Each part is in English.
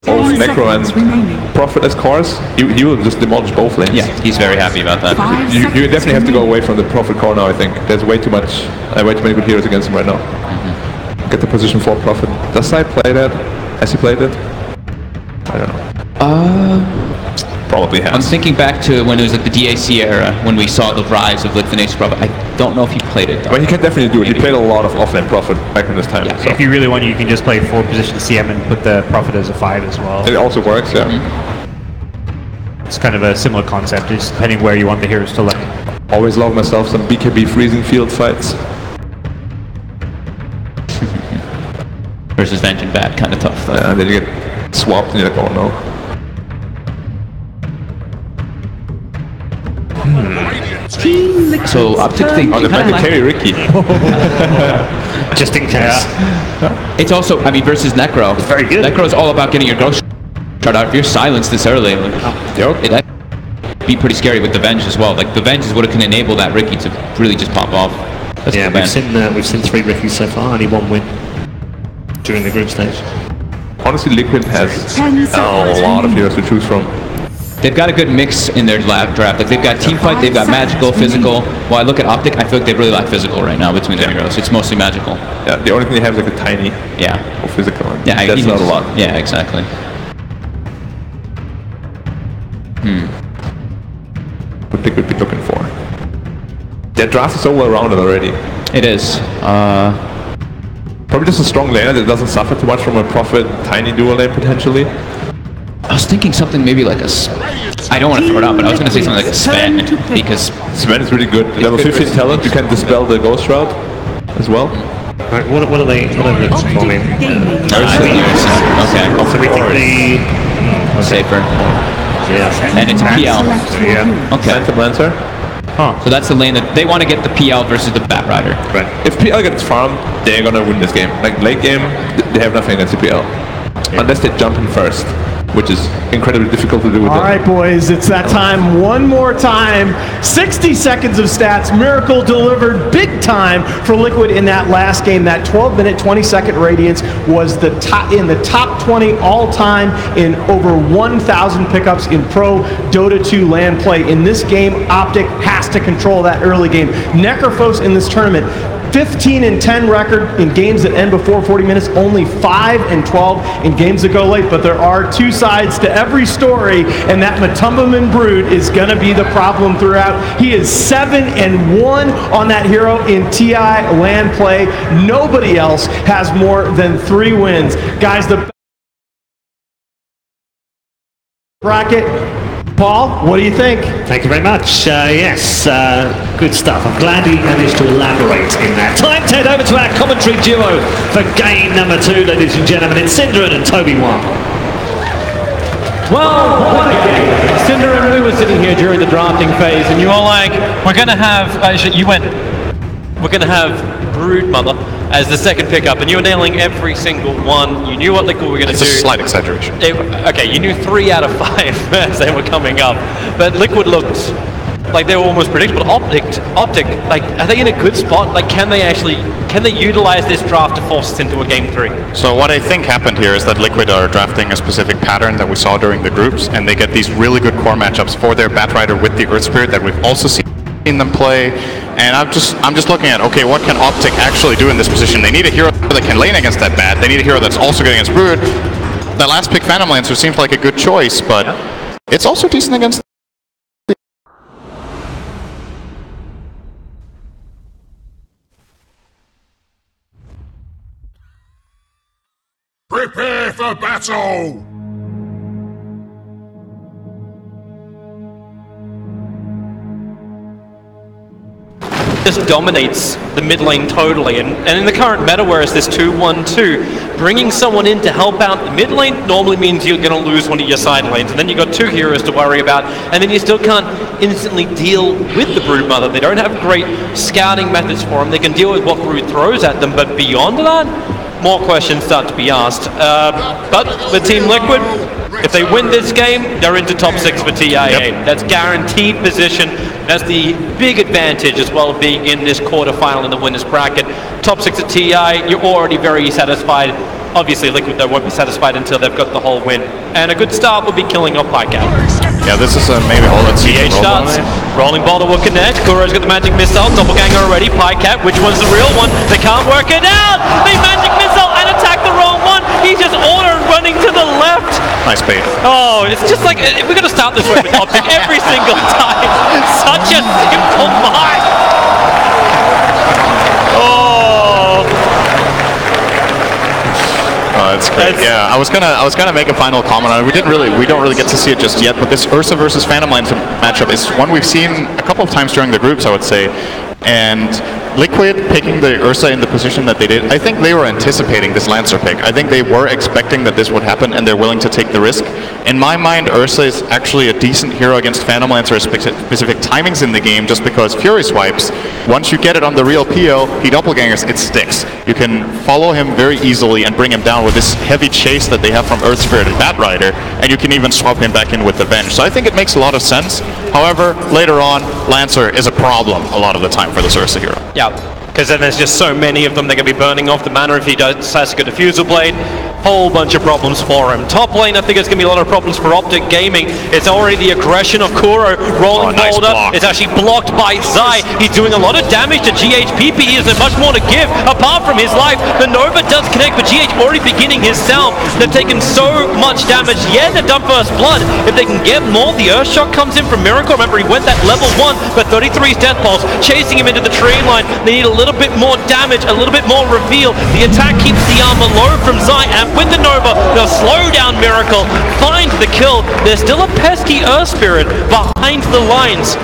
both Necro and Prophet as cars, he will just demolish both lanes. Yeah, he's very happy about that. You definitely have to go away from the Prophet core now, I think. There's way too many good heroes against him right now. Get the position for Prophet. Does I play that? Has he played it? I don't know. Probably has. I'm thinking back to when it was like the DAC era, when we saw the rise of like the Nature Prophet. I don't know if he played it though. Well, he can definitely do it. He played a lot of offlane Prophet back in this time. Yeah. So. If you really want, you can just play 4 position CM and put the Prophet as a 5 as well. It also works, yeah. It's kind of a similar concept, just depending where you want the heroes to land. Always love myself some BKB freezing field fights. Versus Venge and Bat, kind of tough though. And then you get swapped and you're like, oh no. So OPTIC, they might carry Ricky. Just in case. It's also, I mean, versus Necro. It's very good. Necro is all about getting your ghost shot out. If you're silenced this early, it'd be pretty scary with the Venge as well. Like the Venge is what can enable that Ricky to really just pop off. That's we've seen 3 Rickies so far, only 1 win during the group stage. Honestly, Liquid has a lot of heroes to choose from. They've got a good mix in their draft. Like they've got team fight, they've got magical, physical. While I look at OPTIC, I feel like they really lack physical right now between their heroes. It's mostly magical. Yeah, the only thing they have is like a tiny or physical. Yeah, that's not a lot. Yeah, exactly. What they could be looking for. Their draft is so well rounded already. It is. Probably just a strong laner that doesn't suffer too much from a Prophet tiny dual lane potentially. I was thinking something maybe like a... I don't want to throw it out, but I was going to say something like a Sven, because... Sven is really good. Level 15 talent, you can dispel the Ghost Route as well. Right, what are they performing? Okay. So we think the... Safer. Yeah. And it's PL. Yeah. Okay. Phantom Lancer. So that's the lane that they want to get the PL versus the Bat Rider. Right. If PL gets farmed, they're going to win this game. Like late game, they have nothing against the PL. Unless they jump in first, which is incredibly difficult to do with All right, boys, it's that time. One more time. 60 seconds of stats. Miracle delivered big time for Liquid in that last game. That 12-minute, 20-second Radiance was in the top 20 all-time in over 1,000 pickups in Pro Dota 2 LAN play. In this game, OPTIC has to control that early game. Necrophos in this tournament, 15-10 record in games that end before 40 minutes, only 5-12 in games that go late. But there are 2 sides to every story, and that Matumbaman Brood is going to be the problem throughout. He is 7-1 on that hero in TI LAN play. Nobody else has more than 3 wins. Guys, the bracket. Paul, what do you think? Thank you very much. Yes, good stuff. I'm glad he managed to elaborate in that. Time to head over to our commentary duo for game number 2, ladies and gentlemen. It's Cinder and Toby One. Well, what a game. Cinder and we were sitting here during the drafting phase, and you were like, we're going to have, we're going to have Broodmother as the second pickup, and you were nailing every single one. You knew what Liquid were going to do. It's a slight exaggeration. Okay, you knew 3 out of 5 as they were coming up, but Liquid looked like they were almost predictable. OPTIC, like, are they in a good spot? Like, can they utilize this draft to force us into a game 3? So what I think happened here is that Liquid are drafting a specific pattern that we saw during the groups, and they get these really good core matchups for their Batrider with the Earth Spirit that we've also seen them play. And I'm just looking at, okay, what can OPTIC actually do in this position? They need a hero that can lane against that Bat. They need a hero that's also good against Brood. That last pick, Phantom Lancer, seems like a good choice, but it's also decent against... Prepare for battle! Just dominates the mid lane totally, and in the current meta, whereas this 2-1-2, bringing someone in to help out the mid lane normally means you're going to lose one of your side lanes, and then you've got 2 heroes to worry about, and then you still can't instantly deal with the Broodmother. They don't have great scouting methods for them. They can deal with what Brood throws at them, but beyond that, more questions start to be asked. But the Team Liquid, if they win this game, they're into top 6 for TIA. Yep. That's guaranteed position. That's the big advantage as well of being in this quarterfinal in the winners bracket. Top 6 at TI, you're already very satisfied. Obviously, Liquid though won't be satisfied until they've got the whole win. And a good start will be killing off PyCat. Yeah, this is maybe all let's see. GH starts. Rolling Boulder will connect. Kuro's got the magic missile. Doppelganger already. PyCat, which one's the real one? They can't work it out. They magic missile and attack the wrong one. He's just auto running to the left. Nice bait. Oh, it's just like, we're going to start this way with Optic every single time. Such a simple fight. That's great. Yeah, I was gonna make a final comment on it. We don't really get to see it just yet, but this Ursa versus Phantom Lancer matchup is one we've seen a couple of times during the groups, I would say. And Liquid picking the Ursa in the position that they did, I think they were anticipating this Lancer pick. I think they were expecting that this would happen, and they're willing to take the risk. In my mind, Ursa is actually a decent hero against Phantom Lancer at specific timings in the game, just because Fury Swipes, once you get it on the real PO, he doppelgangers, it sticks. You can follow him very easily and bring him down with this heavy chase that they have from Earth Spirit and Batrider, and you can even swap him back in with the Venge. So I think it makes a lot of sense. However, later on, Lancer is a problem a lot of the time for this Ursa hero. Yeah, because then there's just so many of them, they're going to be burning off the mana if he decides to go Diffusal Blade. Whole bunch of problems for him. Top lane, I think it's going to be a lot of problems for Optic Gaming. It's already the aggression of Kuro rolling nice Boulder. block. It's actually blocked by Zai. He's doing a lot of damage to GH. PPE isn't much more to give apart from his life. The Nova does connect, but GH already beginning his self. They've taken so much damage. Yeah, they've done first blood. If they can get more, the Earth Shock comes in from Miracle. Remember, he went that level 1, but 33's Death Pulse, chasing him into the tree line. They need a little bit more damage, a little bit more reveal. The attack keeps the armor low from Zai, and with the Nova, they'll slow down Miracle, find the kill. There's still a pesky Earth Spirit behind the lines.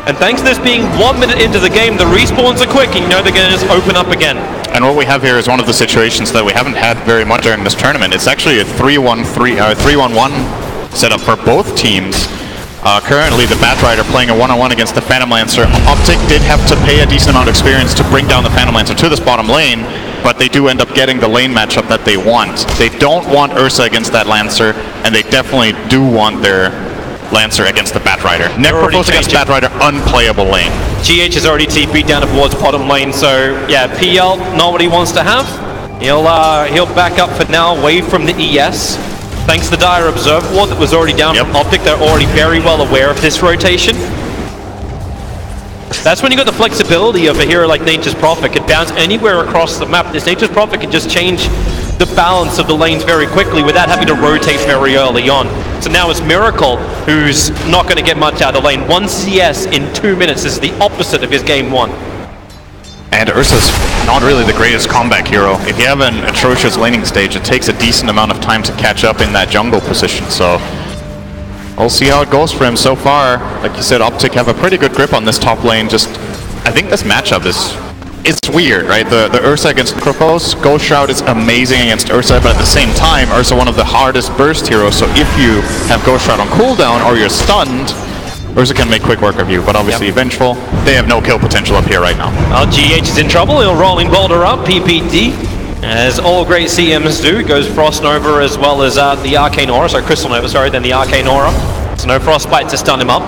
And thanks to this being 1 minute into the game, the respawns are quick, and you know they're going to just open up again. And what we have here is one of the situations that we haven't had very much during this tournament. It's actually a 3-1-1 setup for both teams. Currently, the Batrider playing a one-on-one against the Phantom Lancer. Optic did have to pay a decent amount of experience to bring down the Phantom Lancer to this bottom lane, but they do end up getting the lane matchup that they want. They don't want Ursa against that Lancer, and they definitely do want their Lancer against the Batrider. Necrophos against Batrider, unplayable lane. GH has already TP'd down towards bottom lane, so yeah, PL, not what he wants to have. He'll back up for now, away from the ES. Thanks to the Dire Observer Ward that was already down from Optic, they're already very well aware of this rotation. That's when you got the flexibility of a hero like Nature's Prophet. Could bounce anywhere across the map. This Nature's Prophet can just change the balance of the lanes very quickly without having to rotate very early on. So now it's Miracle, who's not going to get much out of the lane. 1 CS in 2 minutes. This is the opposite of his game 1. And Ursa's not really the greatest comeback hero. If you have an atrocious laning stage, it takes a decent amount of time to catch up in that jungle position. So we'll see how it goes for him so far. Like you said, Optic have a pretty good grip on this top lane. Just, I think this matchup it's weird, right? The Ursa against Necrophos, Ghost Shroud is amazing against Ursa, but at the same time, Ursa one of the hardest burst heroes. So if you have Ghost Shroud on cooldown or you're stunned, Ursa can make quick work of you, but obviously Vengeful, they have no kill potential up here right now. Well, GH is in trouble. He'll Rolling Boulder up, PPD. As all great CMs do, goes Frost Nova as well as the Arcane Aura, sorry, Crystal Nova, sorry, then the Arcane Aura. So no Frostbite to stun him up.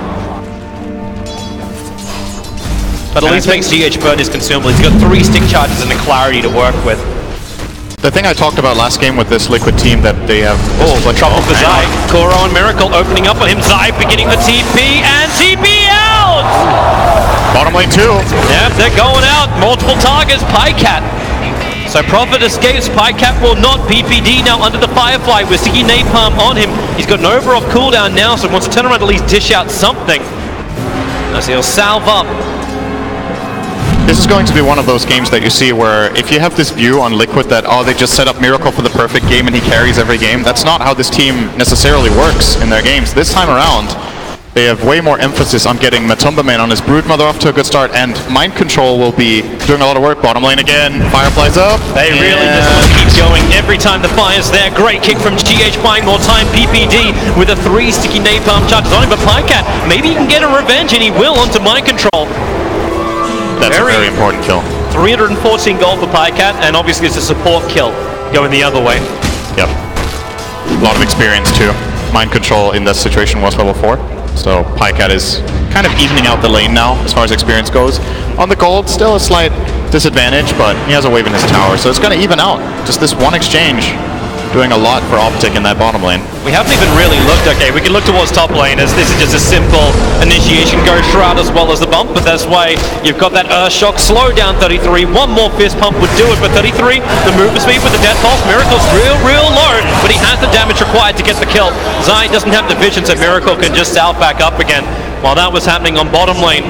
But at least makes GH burn his consumable. He's got 3 stick charges and a clarity to work with. The thing I talked about last game with this Liquid team that they have... trouble for Zai. Kuro and Miracle opening up on him. Zai beginning the TP and TP out! Bottom lane 2. Yep, they're going out. Multiple targets. PyCat. So Prophet escapes. PyCat will not. PPD now under the Firefly with Sticky Napalm on him. He's got Nova off cooldown now, so wants to turn around at least dish out something. As he'll salve up. This is going to be one of those games that you see where if you have this view on Liquid that, oh, they just set up Miracle for the perfect game and he carries every game, that's not how this team necessarily works in their games. This time around, they have way more emphasis on getting Matumba Man on his Broodmother off to a good start, and Mind Control will be doing a lot of work. Bottom lane again, Firefly's up. They really just want to keep going every time the fire's there. Great kick from GH, buying more time. PPD with a 3 sticky napalm charges on him, but PyCat, maybe he can get a revenge, and he will onto Mind Control. That's a very important kill. 314 gold for PyCat, and obviously it's a support kill going the other way. Yep. A lot of experience too. Mind Control in this situation was level 4. So PyCat is kind of evening out the lane now as far as experience goes. On the gold, still a slight disadvantage, but he has a wave in his tower, so it's going to even out. Just this one exchange doing a lot for OPTIC in that bottom lane. We haven't even really looked. Okay, we can look towards top lane as this is just a simple initiation go shroud as well as the bump, but that's why you've got that Earth Shock slow down 33. One more fist pump would do it, but 33, the movement speed with the death pulse. Miracle's real low, but he has the damage required to get the kill. Zai doesn't have the vision, so Miracle can just out back up again. While that was happening on bottom lane,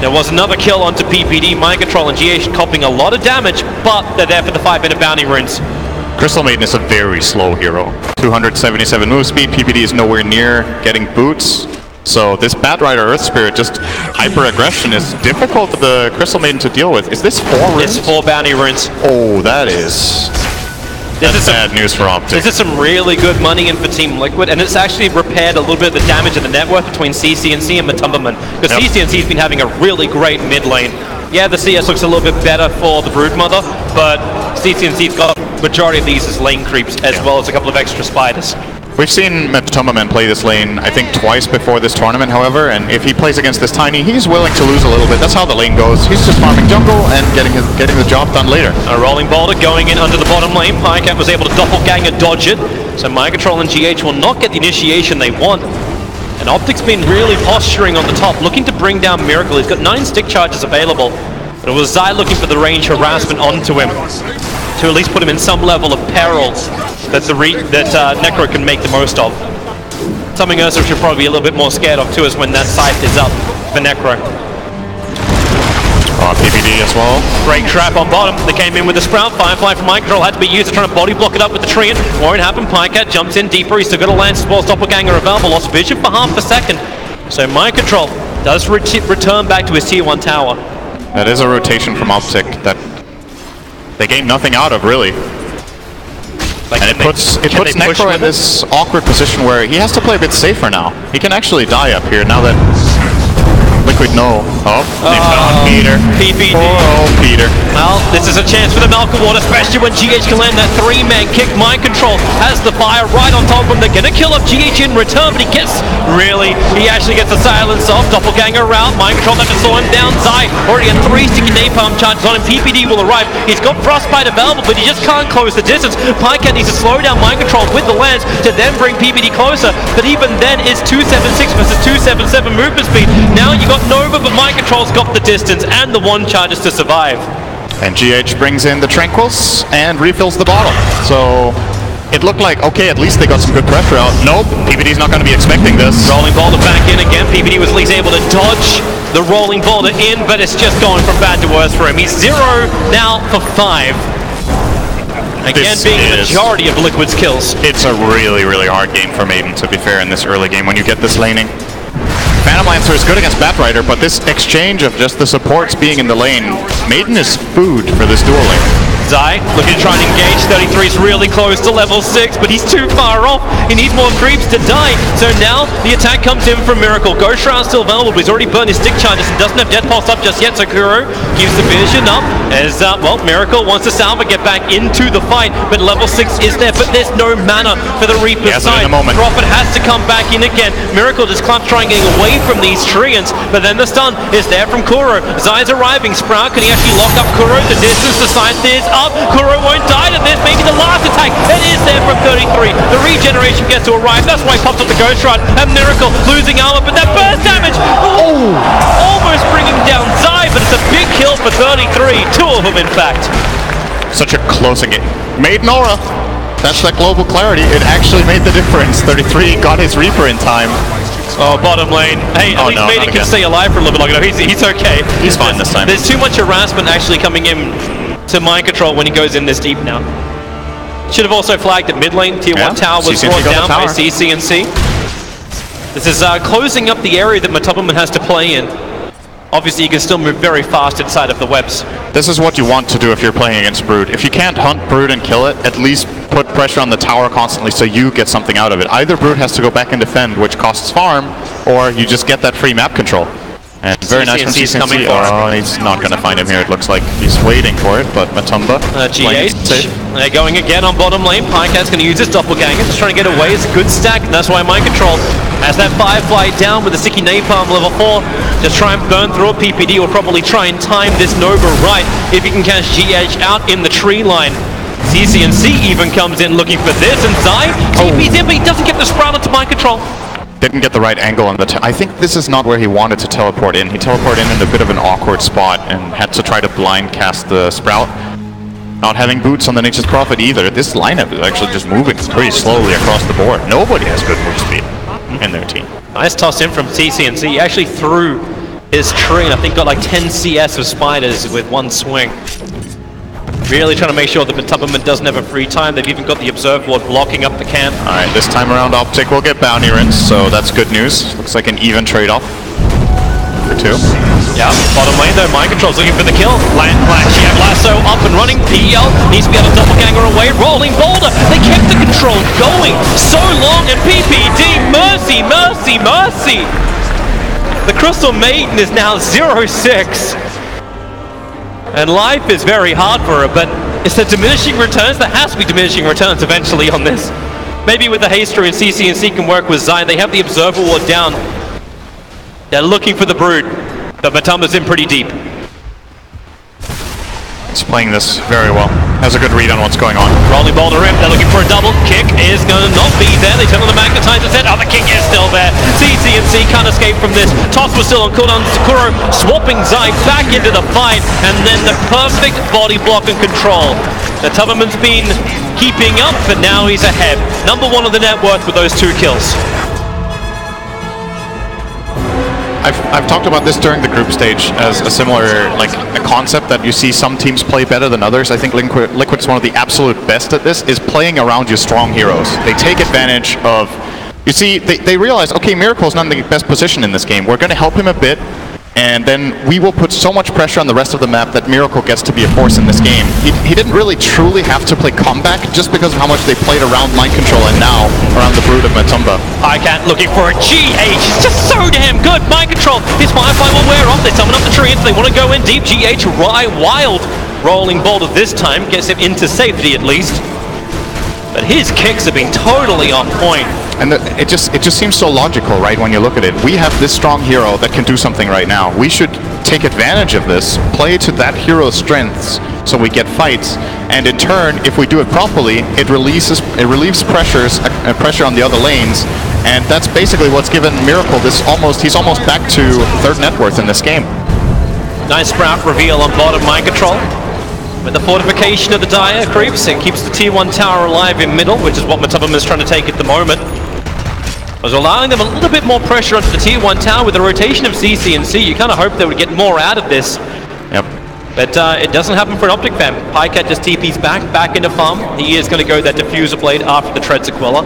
there was another kill onto PPD. Mind Control and GH copying a lot of damage, but they're there for the 5-minute bounty runes. Crystal Maiden is a very slow hero. 277 move speed, PPD is nowhere near getting boots. So this Batrider Earth Spirit, just hyper-aggression is difficult for the Crystal Maiden to deal with. Is this 4 runes? It's 4 bounty runes. Oh, that's bad news for OPTIC. This is some really good money in for Team Liquid, and it's actually repaired a little bit of the damage in the net worth between CCNC and Matumberman, because CCNC's been having a really great mid lane. Yeah, the CS looks a little bit better for the Broodmother, but CCNC's got majority of these as lane creeps, as well as a couple of extra spiders. We've seen Matumberman play this lane, I think, twice before this tournament, however, and if he plays against this Tiny, he's willing to lose a little bit. That's how the lane goes. He's just farming jungle and getting the job done later. A rolling boulder going in under the bottom lane. Pycat was able to doppelganger dodge it, so Mind Control and GH will not get the initiation they want. And OPTIC's been really posturing on the top, looking to bring down Miracle. He's got 9 stick charges available, but it was Zai looking for the range harassment onto him to at least put him in some level of peril that Necro can make the most of. Something else we should probably be a little bit more scared of too is when that scythe is up for Necro. PPD as well. Great trap on bottom. They came in with the Sprout. Firefly from Mind Control had to be used to try to body block it up with the Treant. Won't happen. Pycat jumps in deeper. He's still got a Lance as well as Doppelganger available. Lost vision for half a second. So Mind Control does return back to his tier 1 tower. That is a rotation from OPTIC that they gain nothing out of, really. Like, and it puts Necro in this awkward position where he has to play a bit safer now. He can actually die up here now that Liquid know. Oh, they found Peter. PPD. Oh, Peter. Well, this is a chance for the Malcolm Ward, especially when GH can land that 3-man kick. Mind Control has the fire right on top of him. They're going to kill up GH in return, but he actually gets the silence off. Doppelganger route. Mind Control never saw him down. Zai already had 3 sticky napalm charges on him. PPD will arrive. He's got Frostbite available, but he just can't close the distance. Pycat needs to slow down Mind Control with the lance to then bring PPD closer, but even then it's 276 versus 277 movement speed. Now you got Nova, but Mind Control's got the distance and the 1 charges to survive. And GH brings in the Tranquils and refills the bottle. So it looked like, okay, at least they got some good pressure out. Nope, PPD's not going to be expecting this. Rolling boulder back in again. PPD was at least able to dodge the rolling boulder in, but it's just going from bad to worse for him. He's 0 now for 5. Again, being the majority of Liquid's kills. It's a really hard game for Maiden, to be fair, in this early game when you get this laning. Phantom Lancer is good against Batrider, but this exchange of just the supports being in the lane, Maiden is food for this dual lane. Zai looking to try and engage. 33 is really close to level 6, but he's too far off. He needs more creeps to die. So now the attack comes in from Miracle. Ghost Shroud's still available, but he's already burned his stick charges and doesn't have Death Pulse up just yet. So Kuro gives the vision up as, Miracle wants to Salva get back into the fight, but level 6 is there, but there's no mana for the Reaper's side. Prophet has to come back in again. Miracle just clumps trying getting away from these Treants, but then the stun is there from Kuro. Zai's arriving. Sprout, can he actually lock up Kuro? The distance, the scythe is up. Kuro won't die to this. Maybe the last attack. It is there from 33. The regeneration gets to arrive. That's why he pops up the Ghost Shroud. And Miracle losing armor, but that burst damage. Oh, almost bringing down Zai, but it's a big kill for 33. 2 of them, in fact. Such a close game. Maiden Aura. That's that global clarity. It actually made the difference. 33 got his Reaper in time. Oh, bottom lane. Hey, at least Maiden can stay alive for a little bit longer. He's okay. He's fine this time. There's too much harassment actually coming in to Mind Control when he goes in this deep now. Should have also flagged that mid lane. Tier 1 tower was brought down by CCNC. This is closing up the area that Matumberman has to play in. Obviously, you can still move very fast inside of the webs. This is what you want to do if you're playing against Brood. If you can't hunt Brood and kill it, at least put pressure on the tower constantly so you get something out of it. Either Brood has to go back and defend, which costs farm, or you just get that free map control. And very nice from CCNC. Oh, he's not going to find him here. It looks like he's waiting for it, but Matumba. GH. They're going again on bottom lane. Pycat's going to use his doppelganger. Just trying to get away. It's a good stack, and that's why Mind Control As that Firefly down with the sticky napalm level 4, just try and burn through it. PPD will probably try and time this Nova right if he can catch GH out in the tree line. CCNC even comes in looking for this, and Zai TP's in, but he doesn't get the sprout into mind control. Didn't get the right angle on the... I think this is not where he wanted to teleport in. He teleported in a bit of an awkward spot and had to try to blind cast the sprout. Not having boots on the Nature's Prophet either. This lineup is actually just moving pretty slowly across the board. Nobody has good move speed in their team. Nice toss in from CCNC. He actually threw his tree and I think got like 10 CS of spiders with one swing. Really trying to make sure that the Tubberman doesn't have a free time. They've even got the Observe Ward blocking up the camp. Alright, this time around OPTIC will get bounty rings, so that's good news. Looks like an even trade-off for 2. Yeah, bottom lane though, Mind Control's looking for the kill. Black Lasso up and running. PL needs to be able to doppelganger away. Rolling Boulder. They kept the control going so long, and PPD, mercy, mercy, mercy. The Crystal Maiden is now 0-6. And life is very hard for her, but it's the diminishing returns. There has to be diminishing returns eventually on this. Maybe with the Haster and CCNC can work with Zion. They have the Observer Ward down. They're looking for the Brood, but Matumba's in pretty deep. He's playing this very well. Has a good read on what's going on. Rolling Boulder in, they're looking for a double. Kick is going to not be there. They turn on the Magnetizer set. Oh, the kick is still there. CCNC can't escape from this. Toss was still on cooldown. Sakuro swapping Zai back into the fight, and then the perfect body block and control. The Tubberman's been keeping up, but now he's ahead. #1 on the net worth with those 2 kills. I've talked about this during the group stage as a similar, like, a concept that you see some teams play better than others. I think Liquid's one of the absolute best at this, is playing around your strong heroes. They take advantage of, you see, they realize, okay, Miracle's not in the best position in this game. We're going to help him a bit, and then we will put so much pressure on the rest of the map that Miracle gets to be a force in this game. He didn't really truly have to play comeback just because of how much they played around Mind Control and now around the Brood of Matumba. ICAT looking for a GH. It's just so damn good. Mind Control. His Firefly will wear off. They summon up the tree and they want to go in deep. GH wild. Rolling Boulder this time gets him into safety at least. But his kicks have been totally on point. And it just seems so logical, right, when you look at it. We have this strong hero that can do something right now. We should take advantage of this, play to that hero's strengths so we get fights, and in turn, if we do it properly, it relieves pressure on the other lanes, and that's basically what's given Miracle this he's almost back to 3rd net worth in this game. Nice sprout reveal on bottom Mind Control. With the fortification of the Dire creeps, it keeps the tier 1 tower alive in middle, which is what Matumba is trying to take at the moment. Was allowing them a little bit more pressure onto the tier 1 tower with the rotation of CCNC. You kind of hope they would get more out of this. Yep. But it doesn't happen for an OPTIC fan. Pycat just TP's back into farm. He is going to go that Diffuser Blade after the Tread Sequela.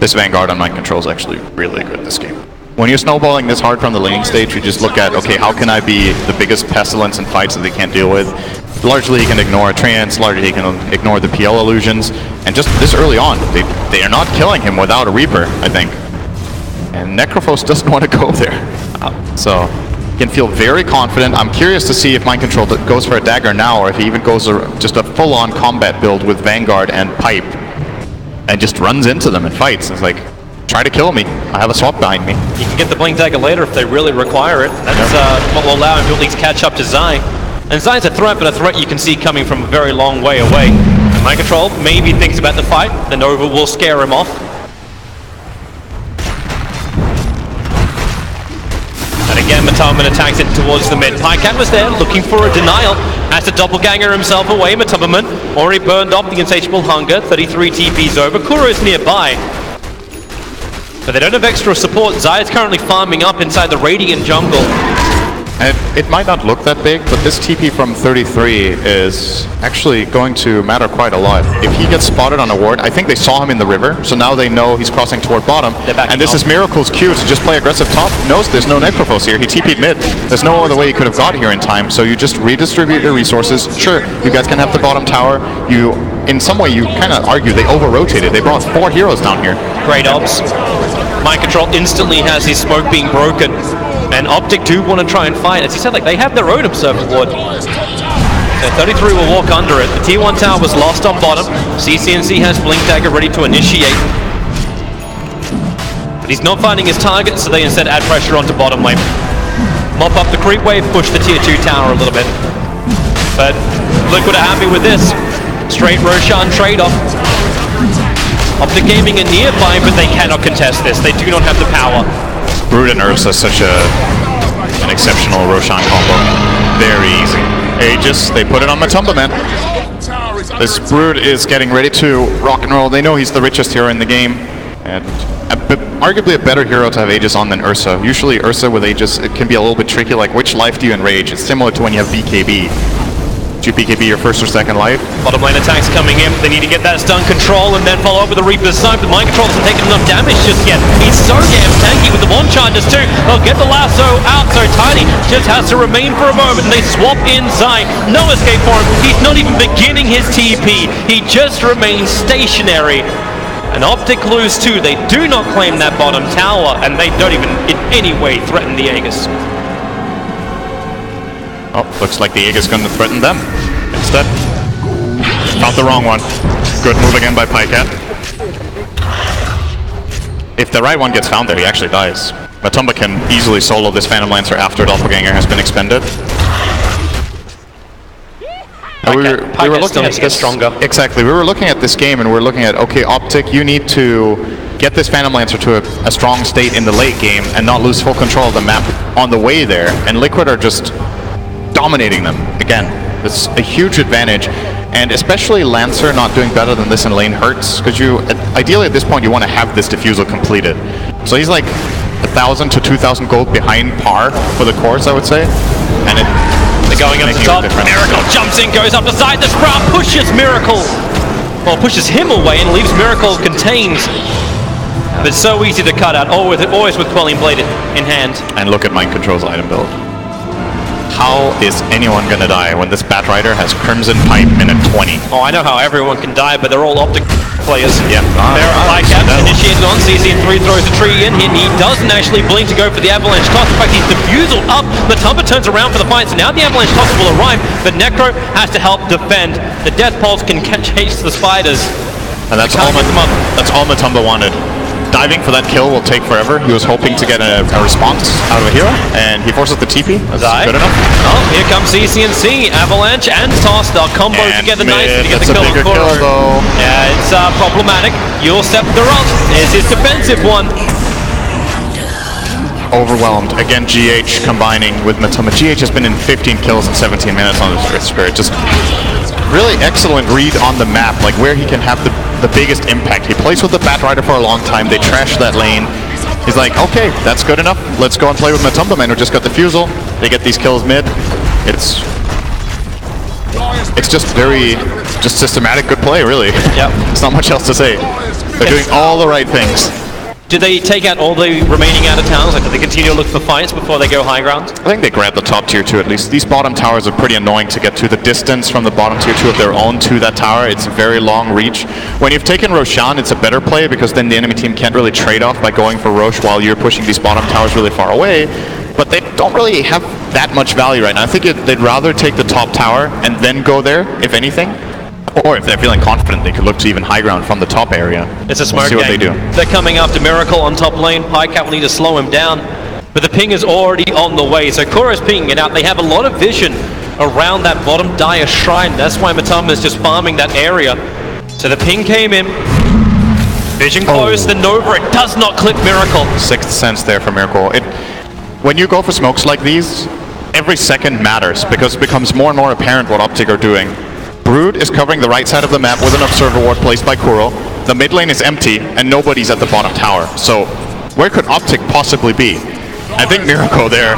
This Vanguard on Mind Control is actually really good this game. When you're snowballing this hard from the laning stage, you just look at, okay, how can I be the biggest pestilence in fights that they can't deal with? Largely he can ignore a trance, largely he can ignore the PL illusions, and just this early on, they are not killing him without a Reaper, I think. And Necrophos doesn't want to go there. So, he can feel very confident. I'm curious to see if Mind Control goes for a dagger now, or if he even goes just a full-on combat build with Vanguard and Pipe, and just runs into them and fights. It's like, try to kill me. I have a swap behind me. You can get the Blink Dagger later if they really require it. That's what will allow him to at least catch up to Zai. And Zai's a threat, but a threat you can see coming from a very long way away. And Mind Control maybe thinks about the fight. The Nova will scare him off. And again, Matumba attacks it towards the mid. Pycat was there, looking for a denial. Has to doppelganger himself away. Matumba already burned off the Insatiable Hunger. 33 TPs over. Kuro's nearby. But they don't have extra support. Zai is currently farming up inside the Radiant jungle. And it might not look that big, but this TP from 33 is actually going to matter quite a lot. If he gets spotted on a ward, I think they saw him in the river, so now they know he's crossing toward bottom. And this is Miracle's cue to just play aggressive top. Knows there's no Necrophos here. He TP'd mid. There's no other way he could have got here in time, so you just redistribute your resources. Sure, you guys can have the bottom tower. In some way, you kind of argue they over-rotated. They brought 4 heroes down here. Great ops. Mind Control instantly has his smoke being broken. And OPTIC do want to try and fight. As he said, like, they have their own Observer Ward. So 33 will walk under it. The tier 1 tower was lost on bottom. CCNC has Blink Dagger ready to initiate. But he's not finding his target, so they instead add pressure onto bottom lane. Mop up the creep wave, push the tier 2 tower a little bit. But Liquid are happy with this. Straight Roshan trade-off. OPTIC Gaming are nearby, but they cannot contest this. They do not have the power. Brood and Ursa is such an exceptional Roshan combo. Very easy. Aegis, they put it on Matumba, man. This Brood is getting ready to rock and roll. They know he's the richest hero in the game. And arguably a better hero to have Aegis on than Ursa. Usually Ursa with Aegis, it can be a little bit tricky, like which life do you enrage? It's similar to when you have BKB. Do you BKB your first or second life? Bottom lane attacks coming in. They need to get that stun control and then follow up with the Reaper's Sight. But Mind Control hasn't taken enough damage just yet. He's so damn tanky with the one charges too. They'll get the lasso out, so Tiny just has to remain for a moment. And they swap inside. No escape for him. He's not even beginning his TP. He just remains stationary. And OPTIC lose too. They do not claim that bottom tower, and they don't even in any way threaten the Aegis. Oh, looks like the Aegis is going to threaten them instead. Found the wrong one. Good move again by Pycat. If the right one gets found there, he actually dies. Matumba can easily solo this Phantom Lancer after Doppelganger has been expended. We were looking at this stronger. Exactly. We were looking at this game and we're looking at, okay, OPTIC, you need to get this Phantom Lancer to a strong state in the late game and not lose full control of the map on the way there. And Liquid are just dominating them again. It's a huge advantage, and especially Lancer not doing better than this in lane hurts, because you ideally at this point you want to have this defusal completed. So he's like 1,000 to 2,000 gold behind par for the course, I would say, and they're going up the top. Miracle jumps in, goes up the side. The Sprout pushes Miracle, well, pushes him away and leaves Miracle contained. But it's so easy to cut out, always with Quelling Blade in hand. And look at Mind Control's item build. How is anyone gonna die when this Batrider has Crimson Pipe minute 20? Oh, I know how everyone can die, but they're all OPTIC players. Yeah. Pycat initiated on CC3, throws the tree in. He doesn't actually blink to go for the Avalanche Toss. In fact, he's defusal up. Matumba turns around for the fight, so now the Avalanche Toss will arrive, but Necro has to help defend. The Death Pulse can chase the spiders. And that's all Matumba wanted. Diving for that kill will take forever. He was hoping to get a response out of a hero, and he forces the TP. That's good enough. Oh, here comes CCNC, Avalanche and Toss. They'll combo together nicely to get the kill on Kuro. Yeah, it's problematic. You'll step the ult. Is his defensive one. Overwhelmed. Again, GH combining with Matumba. GH has been in 15 kills in 17 minutes on this Earth Spirit. Just really excellent read on the map, like where he can have the biggest impact. He plays with the Batrider for a long time. They trash that lane. He's like, okay, that's good enough. Let's go and play with Matumba, man, who just got the Fusel. They get these kills mid. It's just very systematic good play, really. Yep. There's not much else to say. They're doing all the right things. Do they take out all the remaining out-of-towns? Like, do they continue to look for fights before they go high ground? I think they grab the top tier 2 at least. These bottom towers are pretty annoying to get to. The distance from the bottom tier 2 of their own to that tower, it's a very long reach. When you've taken Roshan, it's a better play because then the enemy team can't really trade off by going for Rosh while you're pushing these bottom towers really far away. But they don't really have that much value right now. I think they'd rather take the top tower and then go there, if anything. Or if they're feeling confident, they could look to even high ground from the top area. It's a smart game. We'll see what they do. They're coming after Miracle on top lane. Pycat will need to slow him down. But the ping is already on the way. So Kuro's pinging it out. They have a lot of vision around that bottom Dire Shrine. That's why Matumba is just farming that area. So the ping came in. Vision closed, the Nova. It does not clip Miracle. Sixth sense there for Miracle. When you go for smokes like these, every second matters because it becomes more and more apparent what OPTIC are doing. Brood is covering the right side of the map with an observer ward placed by Kuro. The mid lane is empty and nobody's at the bottom tower. So where could OPTIC possibly be? I think Miracle there.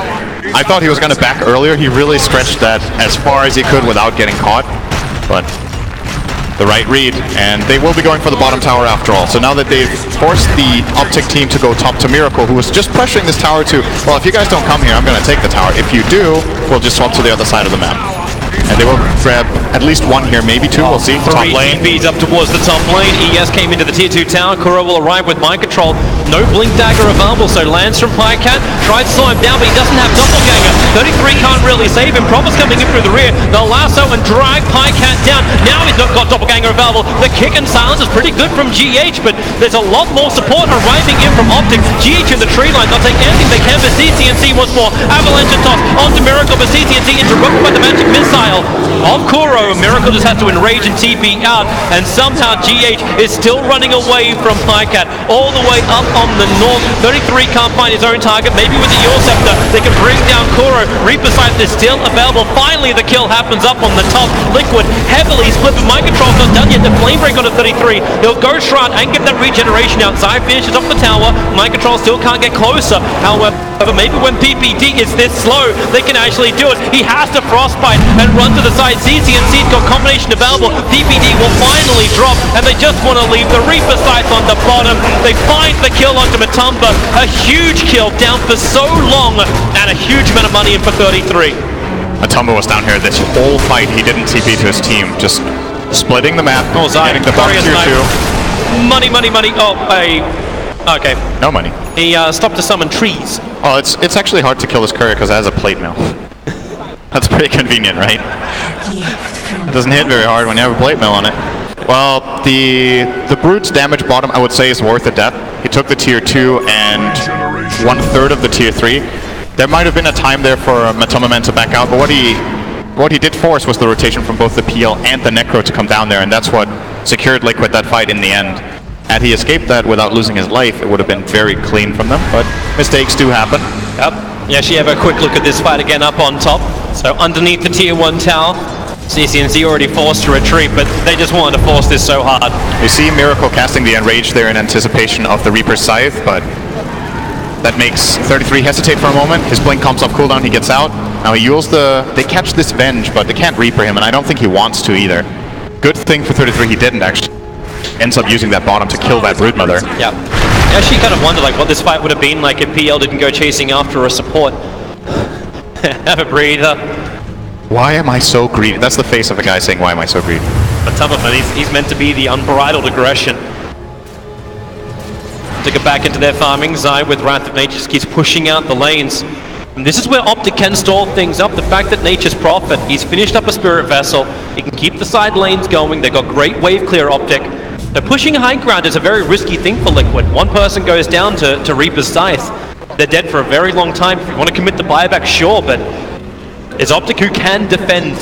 I thought he was going to back earlier. He really stretched that as far as he could without getting caught. But the right read, and they will be going for the bottom tower after all. So now that they've forced the OPTIC team to go top to Miracle, who was just pressuring this tower to, well, if you guys don't come here, I'm going to take the tower. If you do, we'll just swap to the other side of the map. And they will grab at least one here, maybe two, we'll see. Top lane. TPs up towards the top lane. ES came into the tier 2 tower. Kuro will arrive with mind control. No blink dagger available, so lands from Pycat. Tried to slow him down, but he doesn't have doppelganger. 33 can't really save him. Promise coming in through the rear. They'll lasso and drag Pycat down. Now he's not got doppelganger available. The kick and silence is pretty good from GH, but there's a lot more support arriving in from OPTIC. GH in the tree line. They'll take anything they can, but CCNC wants more. Avalanche and toss onto Miracle, but CCNC interrupted by the magic missile of Kuro. Miracle just has to enrage and TP out, and somehow GH is still running away from Pycat all the way up on the north. 33 can't find his own target. Maybe with the Yor Scepter they can bring down Kuro. Reaper Scythe is still available. Finally the kill happens up on the top. Liquid heavily split, but mind control's not done yet. The flame break onto 33. He'll go Shroud and get that regeneration out. Zai finishes off the tower. Mind control still can't get closer. However, maybe when PPD is this slow, they can actually do it. He has to frostbite and run to the side. CCNC's got combination available. PPD will finally drop, and they just want to leave the Reaper Scythe on the bottom. They find the kill onto Matumba. A huge kill, down for so long, and a huge amount of money in for 33. Matumba was down here this whole fight. He didn't TP to his team, just splitting the map, getting the bottom tier 2. Money. Oh, okay. No money. He stopped to summon trees. Oh, it's actually hard to kill this courier because it has a plate mill. That's pretty convenient, right? It doesn't hit very hard when you have a plate mill on it. Well, the Brute's damage bottom, I would say, is worth a death. He took the tier 2 and 1/3 of the tier 3. There might have been a time there for Matumba Man to back out, but what he did force was the rotation from both the PL and the Necro to come down there, and that's what secured Liquid that fight in the end. Had he escaped that without losing his life, it would have been very clean from them, but mistakes do happen. Yep. Yeah, she have a quick look at this fight again up on top. So underneath the tier 1 tower, CCNC already forced to retreat, but they just wanted to force this so hard. You see Miracle casting the Enrage there in anticipation of the Reaper's Scythe, but that makes 33 hesitate for a moment. His blink comes off cooldown, he gets out. Now he yules they catch this Venge, but they can't Reaper him, and I don't think he wants to either. Good thing for 33 he didn't actually. Ends up using that bottom to kill that Broodmother. Yeah. I actually kind of wonder like what this fight would have been like if PL didn't go chasing after a support. Have a breather. Why am I so greedy? That's the face of a guy saying, why am I so greedy? But Tubberman, he's meant to be the unbridled aggression. To get back into their farming, Zai with Wrath of Nature just keeps pushing out the lanes. And this is where OPTIC can stall things up. The fact that Nature's Prophet, he's finished up a Spirit Vessel, he can keep the side lanes going, they've got great wave clear OPTIC. So pushing high ground is a very risky thing for Liquid. One person goes down to Reaper's Scythe. They're dead for a very long time. If you want to commit the buyback, sure, but it's OPTIC who can defend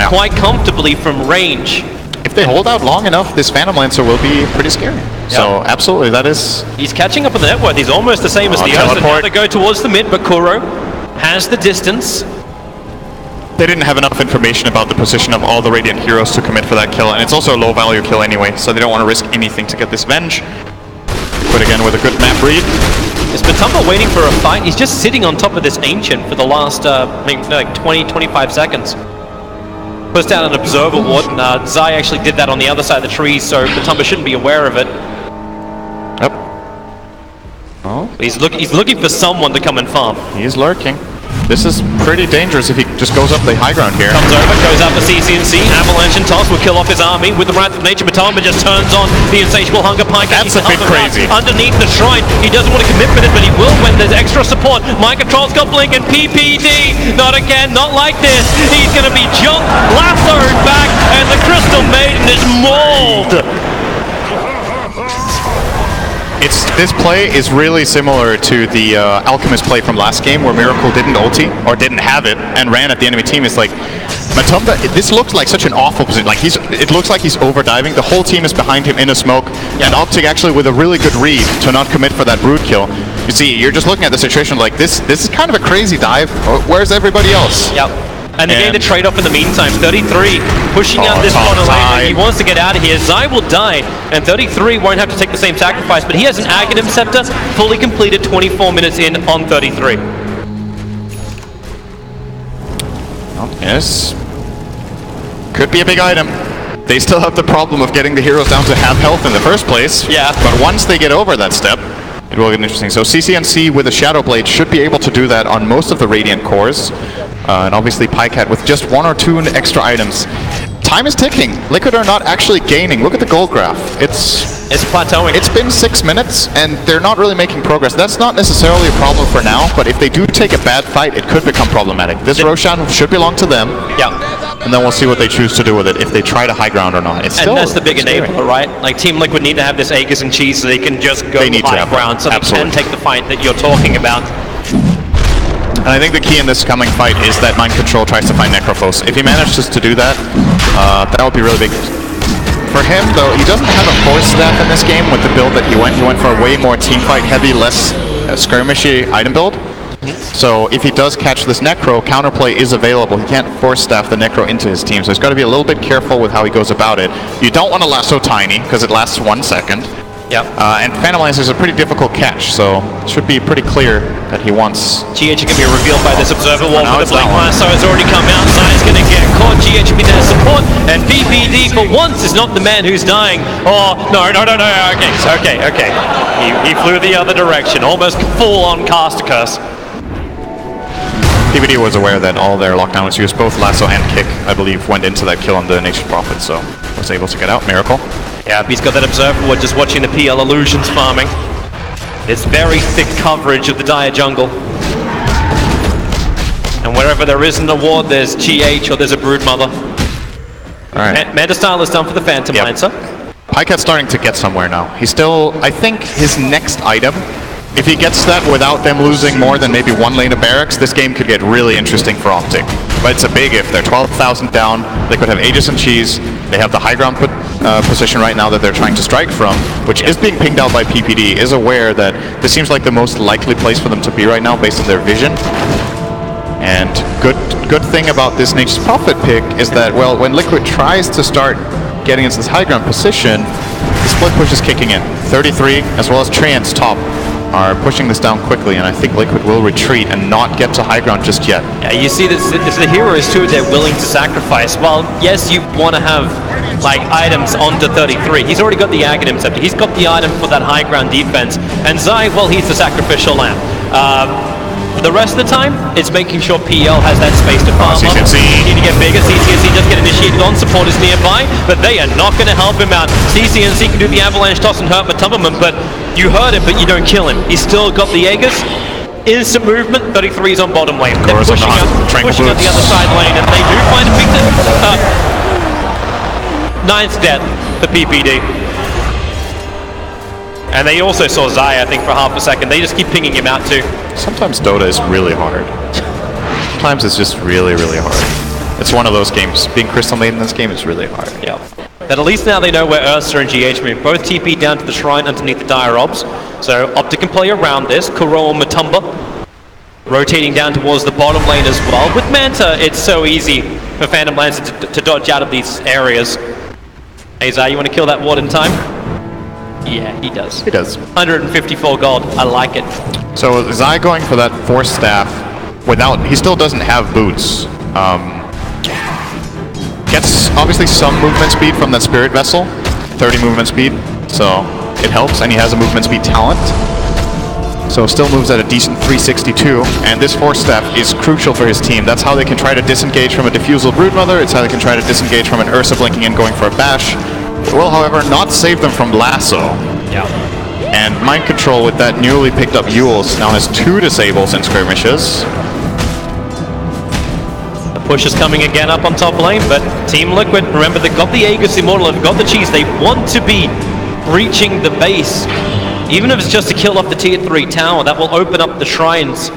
quite comfortably from range. If they hold out long enough, this Phantom Lancer will be pretty scary. So absolutely, that is... He's catching up on the net worth. He's almost the same as the Ursa. Now they go towards the mid, but Kuro has the distance. They didn't have enough information about the position of all the Radiant heroes to commit for that kill, and it's also a low value kill anyway, so they don't want to risk anything to get this Venge. But again, with a good map read. Is Matumba waiting for a fight? He's just sitting on top of this Ancient for the last maybe like 20-25 seconds. Pushed out an Observer Ward, and Zai actually did that on the other side of the trees, so Matumba shouldn't be aware of it. Yep. Oh. He's looking for someone to come and farm. He's lurking. This is pretty dangerous if he just goes up the high ground here. Comes over, goes out for CCNC, Avalanche and Toss will kill off his army with the Wrath of Nature. Matumba just turns on the Insatiable Hunger Pike. That's a bit crazy. Underneath the shrine, he doesn't want to commit with it, but he will when there's extra support. Mind Control's got Blink and PPD. Not again, not like this. He's going to be jumped, lassoed back, and the Crystal Maiden is mauled. This play is really similar to the Alchemist play from last game where Miracle didn't ulti, or didn't have it, and ran at the enemy team. It's like, Matumba, this looks like such an awful position. Like it looks like he's overdiving. The whole team is behind him in a smoke, and OPTIC actually with a really good read to not commit for that Brood kill. You see, you're just looking at the situation like this is kind of a crazy dive. Where's everybody else? Yep. And they gain the trade-off in the meantime. 33 pushing out this corner lane. He wants to get out of here. Zai will die, and 33 won't have to take the same sacrifice, but he has an Aghanim Scepter fully completed 24 minutes in on 33. Yes. Could be a big item. They still have the problem of getting the heroes down to half health in the first place. Yeah. But once they get over that step, it will get interesting. So CCNC with a Shadow Blade should be able to do that on most of the Radiant cores. And obviously Pycat with just 1 or 2 extra items. Time is ticking. Liquid are not actually gaining. Look at the gold graph. It's plateauing. It's been 6 minutes, and they're not really making progress. That's not necessarily a problem for now, but if they do take a bad fight, it could become problematic. This Roshan should belong to them. Yeah. And then we'll see what they choose to do with it, if they try to high ground or not. It's still, and that's the big enabler, right? Like Team Liquid need to have this Aegis and cheese so they can just go high ground, so they can take the fight that you're talking about. And I think the key in this coming fight is that Mind Control tries to find Necrophos. If he manages to do that, that would be really big. For him, though, he doesn't have a Force Staff in this game with the build that he went. He went for a way more teamfight heavy, less skirmishy item build. So if he does catch this Necro, counterplay is available. He can't Force Staff the Necro into his team, so he's got to be a little bit careful with how he goes about it. You don't want to lasso Tiny, because it lasts 1 second. Yep. And Phantom Lancer is a pretty difficult catch, so it should be pretty clear that he wants... GH can be revealed by this Observer Wall, but the Blink Lasso has already come out. Zai's going to get caught. GH be there to support, and PPD for once is not the man who's dying. Oh, no. Okay. He flew the other direction, almost full-on Caster Curse. PPD was aware that all their lockdown was used. Both Lasso and Kick, I believe, went into that kill on the Nature's Prophet, so was able to get out. Miracle. Yeah, he's got that Observer. We're just watching the PL Illusions farming. It's very thick coverage of the Dire jungle. And wherever there isn't a ward, there's GH or there's a Broodmother. Alright. Metastyle is done for the Phantom Lancer. Pycat's starting to get somewhere now. He's still, I think, his next item, if he gets that without them losing more than maybe 1 lane of barracks, this game could get really interesting for OPTIC. But it's a big if. They're 12,000 down. They could have Aegis and Cheese. They have the high ground position right now that they're trying to strike from, which is being pinged out by PPD, is aware that this seems like the most likely place for them to be right now based on their vision. And good thing about this Nature's Prophet pick is that, well, when Liquid tries to start getting into this high ground position, the split push is kicking in. 33, as well as Treant's top, are pushing this down quickly, and I think Liquid will retreat and not get to high ground just yet. Yeah, you see this, the heroes too, they're willing to sacrifice. Well, yes, you want to have like items onto 33. He's already got the Aghanim Scepter. He's got the item for that high ground defense. And Zai, well, he's the sacrificial lamb. The rest of the time, it's making sure PL has that space to farm up. Need to get bigger. CCNC does get initiated on. Support is nearby, but they are not going to help him out. CCNC can do the avalanche toss and hurt Matumberman, but you hurt him, but you don't kill him. He's still got the Aegis. Instant movement. 33's on bottom lane. They're pushing out the other side lane, and they do find a big ninth death for PPD. And they also saw Zai, I think, for half a second. They just keep pinging him out too. Sometimes Dota is really hard. Sometimes it's just really, really hard. It's one of those games. Being Crystal Maiden in this game is really hard. Yeah. But at least now they know where Ursa and GH move. Both TP down to the shrine underneath the Dire Obs. So OPTIC can play around this. Kuro and Matumba rotating down towards the bottom lane as well. With Manta, it's so easy for Phantom Lancer to dodge out of these areas. Hey Zai, you want to kill that ward in time? Yeah, he does. He does. 154 gold. I like it. So Zai going for that Force Staff without... He still doesn't have boots. Gets obviously some movement speed from that Spirit Vessel. 30 movement speed. So it helps. And he has a movement speed talent. So still moves at a decent 362. And this Force Staff is crucial for his team. That's how they can try to disengage from a Diffusal Broodmother. It's how they can try to disengage from an Ursa blinking in going for a bash. It will, however, not save them from Lasso. Yeah. And Mind Control with that newly picked up Yules now has 2 disables in skirmishes. The push is coming again up on top lane, but Team Liquid, remember, they've got the Aegis Immortal, they've got the cheese. They want to be breaching the base. Even if it's just to kill off the tier 3 tower, that will open up the shrines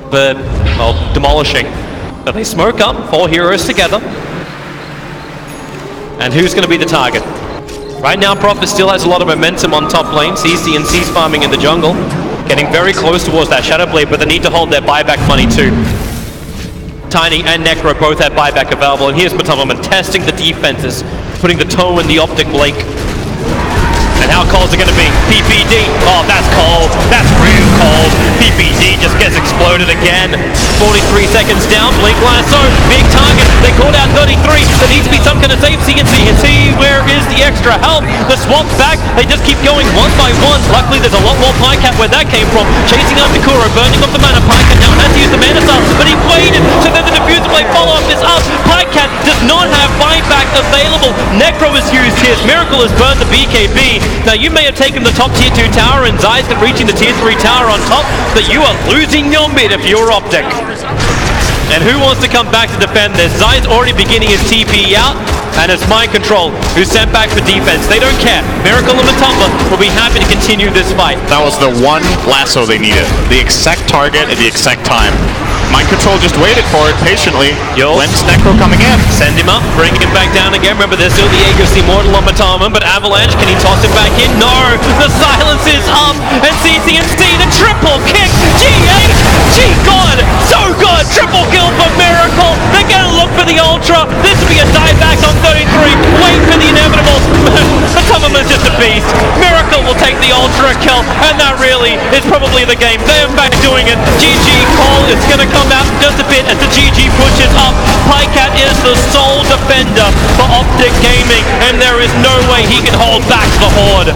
for, well, demolishing. But they smoke up, 4 heroes together. And who's going to be the target? Right now, Prophet still has a lot of momentum on top lane. CCNC's farming in the jungle. Getting very close towards that Shadow Blade, but they need to hold their buyback money too. Tiny and Necro both have buyback available, and here's Matumberman testing the defenses, putting the toe in the OPTIC lake. And how cold is it going to be? PPD. Oh, that's cold. That's real cold. hold. PPG just gets exploded again. 43 seconds down, Blink Lasso, big target. They called out 33. There needs to be some kind of safe CNC and see where is the extra help. The swap's back, they just keep going one by one. Luckily there's a lot more Pycat where that came from. Chasing after Kuro, burning off the mana. Pycat now has to use the mana style, but he waited, so then the diffuser blade follow-up is up. Pycat does not have buyback available. Necro is used here. Miracle has burned the BKB. Now you may have taken the top tier 2 tower and Zai's reaching the tier 3 tower on top, but you are losing your mid if you're Optic. And who wants to come back to defend this? Zai's already beginning his TP out, and it's Mind Control who's sent back for defense. They don't care. Miracle and Matumba will be happy to continue this fight. That was the one lasso they needed. The exact target at the exact time. Mind Control just waited for it patiently. When's Necro coming in? Send him up, bring him back down again. Remember, there's still the Aegis Immortal on Matama, but Avalanche, can he toss him back in? No! The silence is up, and CCMC, the triple kick! G8! G-God! So good! Triple kill for Miracle! They're gonna look for the Ultra! This will be a dieback on 33! Wait for the inevitable! Matama's just a beast! Miracle will take the Ultra kill, and that really is probably the game. They're back doing it. GG Cole is gonna come out just a bit as the GG pushes up. Pycat is the sole defender for Optic Gaming, and there is no way he can hold back the Horde.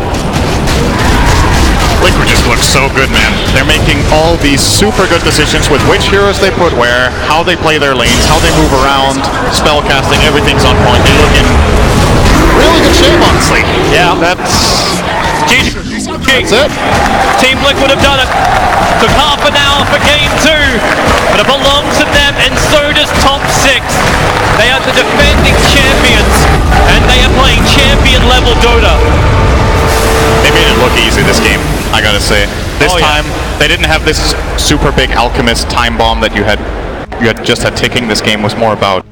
Liquid just looks so good, man. They're making all these super good decisions with which heroes they put where, how they play their lanes, how they move around, spell casting, everything's on point. They look in really good shape, honestly. Yeah. That's it. Team Liquid have done it. Took half an hour for game 2, but it belongs to them, and so does top 6. They are the defending champions, and they are playing champion level Dota. They made it look easy this game, I gotta say. This time, they didn't have this super big alchemist time bomb that you had just had ticking. This game was more about